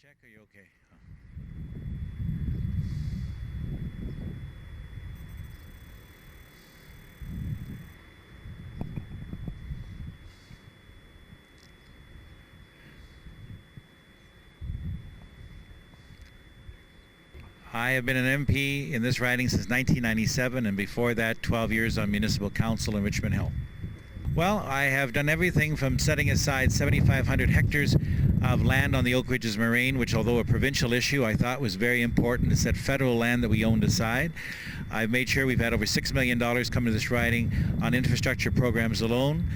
check? Are you okay? I have been an MP in this riding since 1997, and before that 12 years on municipal council in Richmond Hill. Well, I have done everything from setting aside 7,500 hectares of land on the Oak Ridges Moraine, which, although a provincial issue, I thought was very important to set federal land that we owned aside. I've made sure we've had over $6 million come to this riding on infrastructure programs alone,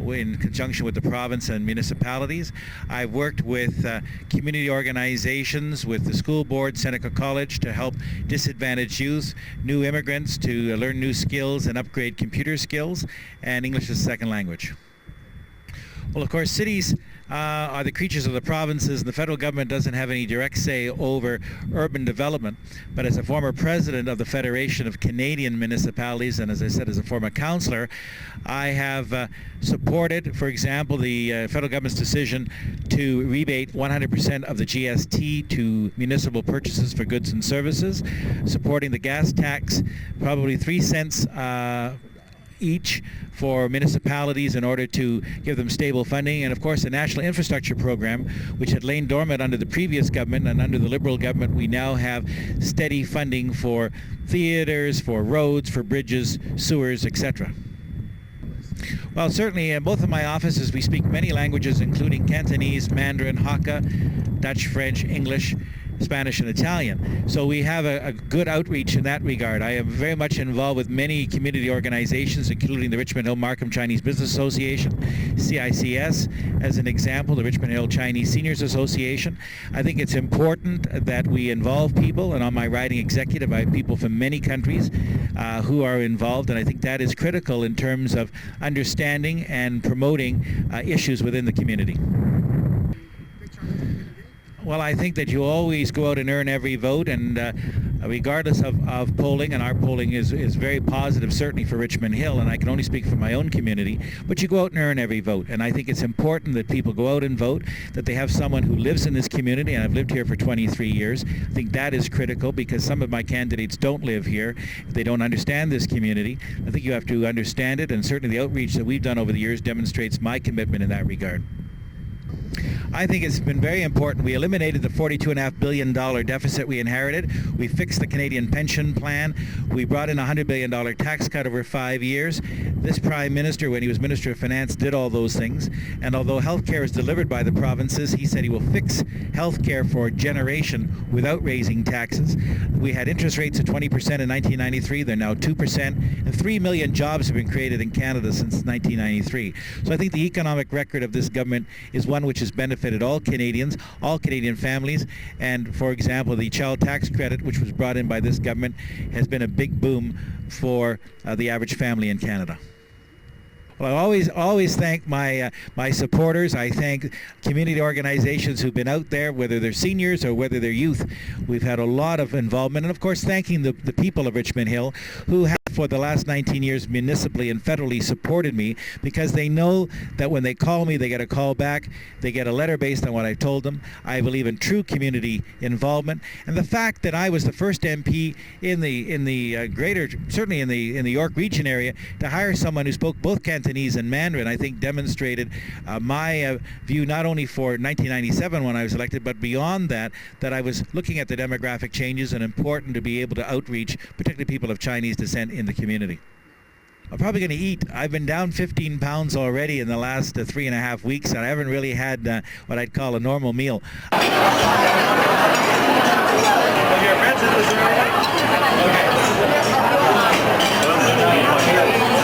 in conjunction with the province and municipalities. I've worked with community organizations, with the school board, Seneca College, to help disadvantaged youth, new immigrants to learn new skills and upgrade computer skills, and English as a second language. Well, of course, cities are the creatures of the provinces, and the federal government doesn't have any direct say over urban development. But as a former president of the Federation of Canadian Municipalities, and as I said, as a former councillor, I have supported, for example, the federal government's decision to rebate 100% of the GST to municipal purchases for goods and services, supporting the gas tax, probably 3 cents each for municipalities in order to give them stable funding, and of course the National Infrastructure Program, which had lain dormant under the previous government, and under the Liberal government we now have steady funding for theaters, for roads, for bridges, sewers, etc. Well, certainly in both of my offices we speak many languages, including Cantonese, Mandarin, Hakka, Dutch, French, English, Spanish, and Italian. So we have a good outreach in that regard. I am very much involved with many community organizations, including the Richmond Hill Markham Chinese Business Association, CICS, as an example, the Richmond Hill Chinese Seniors Association. I think it's important that we involve people, and on my riding executive I have people from many countries who are involved, and I think that is critical in terms of understanding and promoting issues within the community. Well, I think that you always go out and earn every vote, and regardless of polling, and our polling is very positive, certainly for Richmond Hill, and I can only speak for my own community, but you go out and earn every vote. And I think it's important that people go out and vote, that they have someone who lives in this community, and I've lived here for 23 years. I think that is critical because some of my candidates don't live here. They don't understand this community. I think you have to understand it, and certainly the outreach that we've done over the years demonstrates my commitment in that regard. I think it's been very important. We eliminated the $42.5 billion deficit we inherited. We fixed the Canadian pension plan. We brought in a $100 billion tax cut over 5 years. This Prime Minister, when he was Minister of Finance, did all those things. And although health care is delivered by the provinces, he said he will fix health care for a generation without raising taxes. We had interest rates of 20% in 1993. They're now 2%. And 3 million jobs have been created in Canada since 1993. So I think the economic record of this government is one which has benefited all Canadians, all Canadian families, and for example the child tax credit, which was brought in by this government, has been a big boom for the average family in Canada. Well, I always thank my supporters. I thank community organizations who've been out there, whether they're seniors or whether they're youth. We've had a lot of involvement, and of course thanking the people of Richmond Hill who have for the last 19 years municipally and federally supported me, because they know that when they call me they get a call back, they get a letter based on what I told them. I believe in true community involvement, and the fact that I was the first MP in the greater, certainly in the York region area, to hire someone who spoke both Cantonese and Mandarin, I think demonstrated my view not only for 1997 when I was elected, but beyond that, that I was looking at the demographic changes and important to be able to outreach, particularly people of Chinese descent in the community. I'm probably going to eat. I've been down 15 pounds already in the last 3.5 weeks, and I haven't really had what I'd call a normal meal. Your friends in this area? Okay.